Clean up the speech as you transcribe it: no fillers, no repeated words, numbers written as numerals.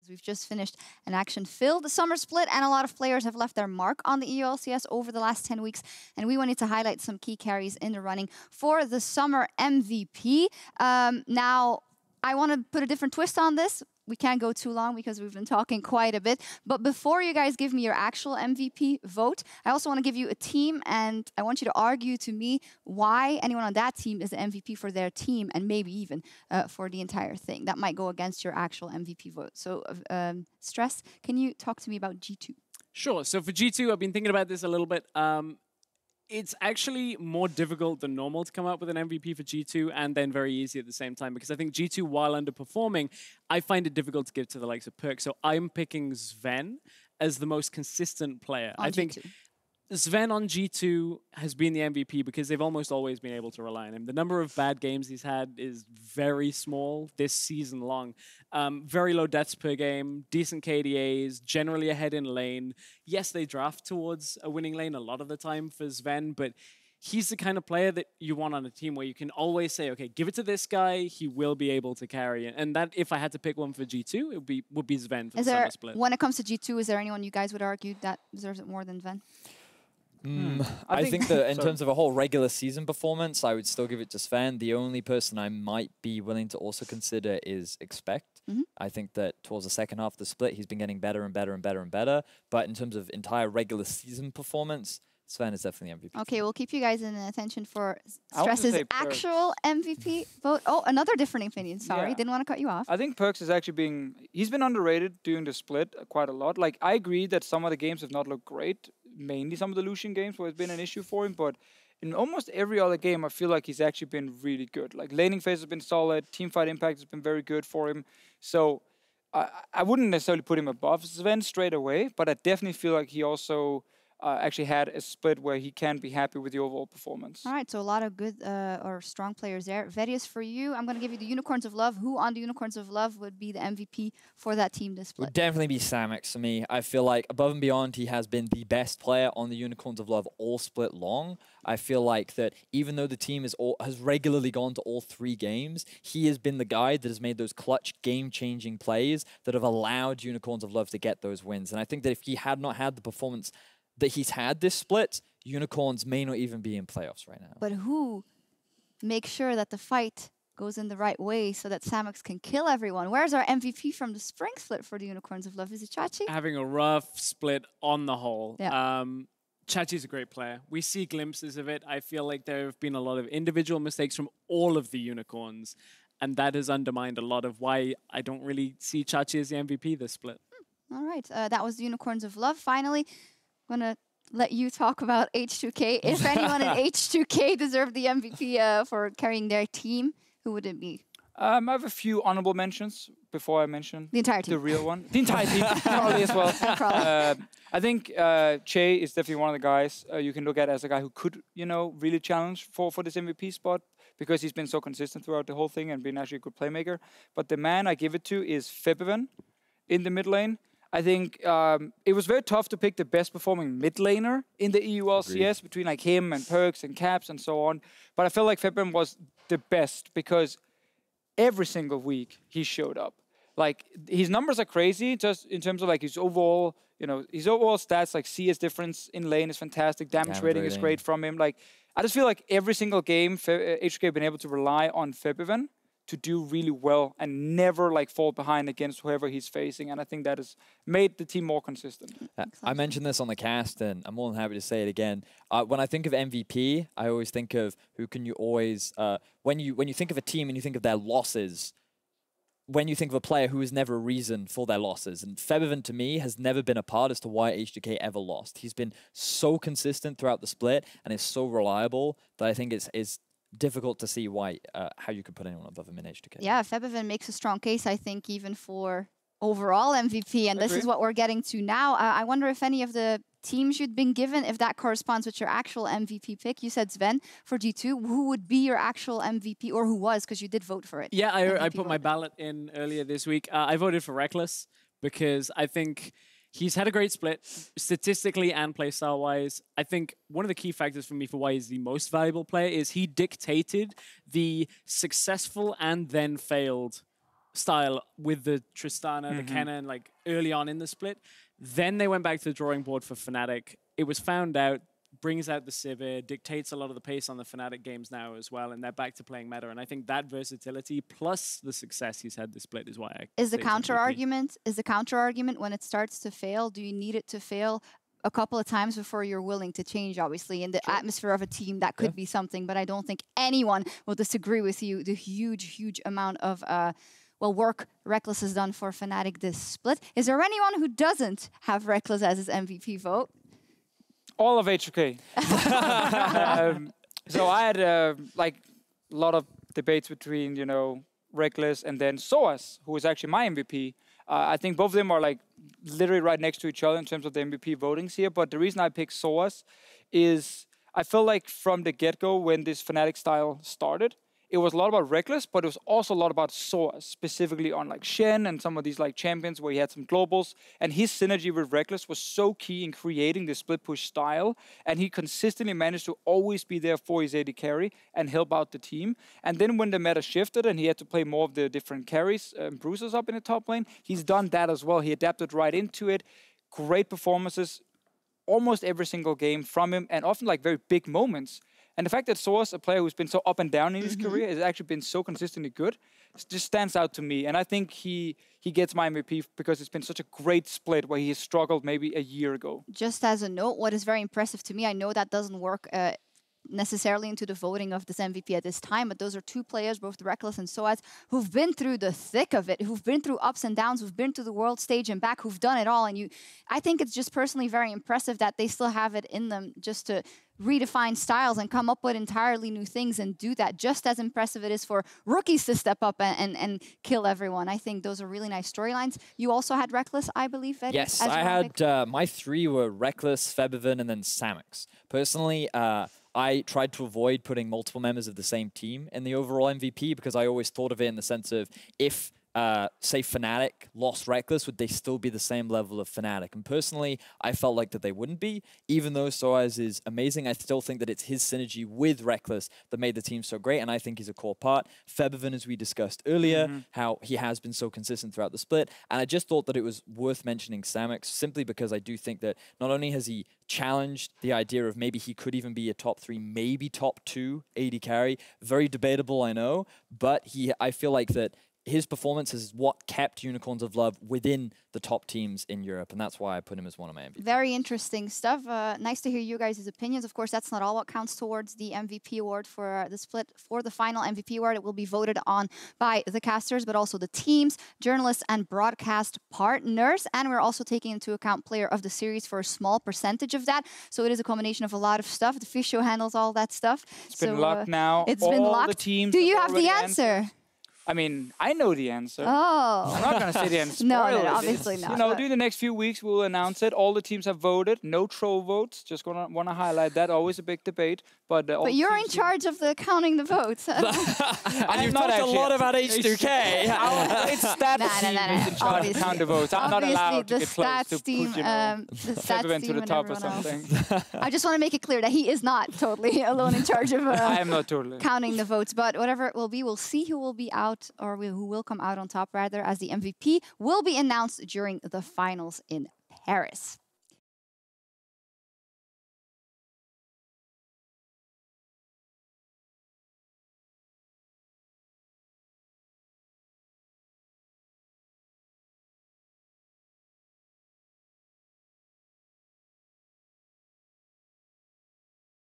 because we've just finished an action-filled summer split, and a lot of players have left their mark on the EU LCS over the last 10 weeks, and we wanted to highlight some key carries in the running for the summer MVP. Now, I want to put a different twist on this. We can't go too long because we've been talking quite a bit. But before you guys give me your actual MVP vote, I also want to give you a team, and I want you to argue to me why anyone on that team is the MVP for their team, and maybe even for the entire thing. That might go against your actual MVP vote. So, Stress, can you talk to me about G2? Sure. So for G2, I've been thinking about this a little bit. It's actually more difficult than normal to come up with an MVP for G2, and then very easy at the same time, because I think G2, while underperforming, I find it difficult to give to the likes of Perk. So I'm picking Sven as the most consistent player. I think Sven on G2 has been the MVP because they've almost always been able to rely on him. The number of bad games he's had is very small this season long. Very low deaths per game, decent KDAs, generally ahead in lane. Yes, they draft towards a winning lane a lot of the time for Sven, but he's the kind of player that you want on a team where you can always say, okay, give it to this guy, he will be able to carry it. And that, if I had to pick one for G2, it would be Sven for the summer split. When it comes to G2, is there anyone you guys would argue that deserves it more than Sven? I think that in terms of a whole regular season performance, I would still give it to Sven. The only person I might be willing to also consider is Expect. I think that towards the second half of the split, he's been getting better and better and better and better. But in terms of entire regular season performance, Sven is definitely MVP. Okay, we'll keep you guys in attention for Stress's actual MVP vote. Oh, another different opinion. Sorry, didn't want to cut you off. I think Perks is actually he's been underrated during the split quite a lot. Like, I agree that some of the games have not looked great, mainly some of the Lucian games where it's been an issue for him, but in almost every other game, I feel like he's actually been really good. Like, laning phase has been solid, teamfight impact has been very good for him. So I wouldn't necessarily put him above Sven straight away, but I definitely feel like he also actually had a split where he can be happy with the overall performance. All right, so a lot of good or strong players there. Verius, for you, I'm going to give you the Unicorns of Love. Who on the Unicorns of Love would be the MVP for that team this split? Would definitely be Samix for me. I feel like above and beyond, he has been the best player on the Unicorns of Love all split long. I feel like that even though the team has regularly gone to all 3 games, he has been the guy that has made those clutch game-changing plays that have allowed Unicorns of Love to get those wins. And I think that if he had not had the performance that he's had this split, Unicorns may not even be in playoffs right now. But who makes sure that the fight goes in the right way so that Samix can kill everyone? Where's our MVP from the spring split for the Unicorns of Love? Is it Chachi? Having a rough split on the whole. Yeah. Chachi's a great player. We see glimpses of it. I feel like there have been a lot of individual mistakes from all of the Unicorns, and that has undermined a lot of why I don't really see Chachi as the MVP this split. All right, that was the Unicorns of Love. Finally, I'm going to let you talk about H2K. If anyone in H2K deserved the MVP for carrying their team, who would it be? I have a few honorable mentions before I mention the entire team. The real one. The entire team, probably as well. No problem. I think Che is definitely one of the guys you can look at as a guy who could, really challenge for this MVP spot because he's been so consistent throughout the whole thing and been actually a good playmaker. But the man I give it to is Febiven in the mid lane. I think it was very tough to pick the best performing mid laner in the EU LCS between like him and Perks and Caps and so on. But I felt like Febiven was the best because every single week he showed up. Like, his numbers are crazy just in terms of like his overall, his overall stats, like CS difference in lane is fantastic. Damage rating is great from him. Like, I just feel like every single game HK have been able to rely on Febiven to do really well and never like fall behind against whoever he's facing. And I think that has made the team more consistent. I mentioned this on the cast and I'm more than happy to say it again. When I think of MVP, I always think of who can you always, when you think of a team and you think of their losses, when you think of a player who is never a reason for their losses. And Febiven, to me, has never been a part as to why H2K ever lost. He's been so consistent throughout the split and is so reliable that I think it's difficult to see why how you could put anyone above him in H2K. Yeah, Febiven makes a strong case, I think, even for overall MVP, and this is what we're getting to now. I wonder if any of the teams you'd been given, if that corresponds with your actual MVP pick. You said Sven for G2. Who would be your actual MVP, or who was, because you did vote for it? Yeah, I put my ballot in earlier this week. I voted for Reckless because I think he's had a great split, statistically and playstyle-wise. I think one of the key factors for me for why he's the most valuable player is he dictated the successful and then failed style with the Tristana, the Kennen, like early on in the split. Then they went back to the drawing board for Fnatic. It was found out, brings out the Sivir, dictates a lot of the pace on the Fnatic games now as well, and they're back to playing meta. And I think that versatility plus the success he's had this split is why I Is the say it's counter MVP. argument when it starts to fail? Do you need it to fail a couple of times before you're willing to change? Obviously, in the atmosphere of a team, that could be something. But I don't think anyone will disagree with you. The huge amount of work Reckless has done for Fnatic this split. Is there anyone who doesn't have Reckless as his MVP vote? All of HOK. So I had like a lot of debates between, you know, Reckless and then Soaz, who is actually my MVP. I think both of them are like literally right next to each other in terms of the MVP votings here. But the reason I picked Soaz is I felt like from the get-go when this Fnatic style started, it was a lot about Reckless, but it was also a lot about Soaz, specifically on like Shen and some of these like champions where he had some globals. And his synergy with Reckless was so key in creating the split push style. And he consistently managed to always be there for his AD carry and help out the team. And then when the meta shifted and he had to play more of the different carries and bruisers up in the top lane, he's done that as well. He adapted right into it. Great performances almost every single game from him, and often like very big moments. And the fact that Soaz, a player who's been so up and down in his career, has actually been so consistently good, just stands out to me. And I think he gets my MVP because it's been such a great split where he struggled maybe a year ago. Just as a note, what is very impressive to me, I know that doesn't work necessarily into the voting of this MVP at this time, but those are two players, both Reckless and Soaz, who've been through the thick of it, who've been through ups and downs, who've been to the world stage and back, who've done it all. And I think it's just personally very impressive that they still have it in them just to redefine styles and come up with entirely new things and do that. Just as impressive it is for rookies to step up and kill everyone. I think those are really nice storylines. You also had Reckless, I believe, Eddie? Yes, I had my three were Reckless, Febiven, and then Samix. Personally, I tried to avoid putting multiple members of the same team in the overall MVP because I always thought of it in the sense of if say Fnatic lost Reckless, would they still be the same level of Fnatic? And personally, I felt like that they wouldn't be. Even though Soaz is amazing, I still think that it's his synergy with Reckless that made the team so great, and I think he's a core part. Febiven, as we discussed earlier, how he has been so consistent throughout the split, and I just thought that it was worth mentioning Samix simply because I do think that not only has he challenged the idea of maybe he could even be a top 3, maybe top 2 AD carry, very debatable, I know, but I feel like that his performance is what kept Unicorns of Love within the top teams in Europe, and that's why I put him as one of my MVPs. Very interesting stuff. Nice to hear you guys' opinions. Of course, that's not all what counts towards the MVP award for the split. For the final MVP award, it will be voted on by the casters, but also the teams, journalists, and broadcast partners. And we're also taking into account player of the series for a small percentage of that. So it is a combination of a lot of stuff. The fish show handles all that stuff. It's been locked now. It's been locked. The teams Do you have the answer? I mean, I know the answer. Oh. I'm not going to sit here and spoil no, it. obviously not. You know, during the next few weeks, we'll announce it. All the teams have voted. No troll votes. Just want to highlight that. Always a big debate. But you're in charge of the counting the votes. And you've talked a lot about H2K. It's stats team is in charge of count the votes. I'm not allowed to get close to put, you know, Febiven to the top or something. I just want to make it clear that he is not totally alone in charge of I am not totally counting the votes. But whatever it will be, we'll see who will be out, or who will come out on top, rather, as the MVP will be announced during the finals in Paris.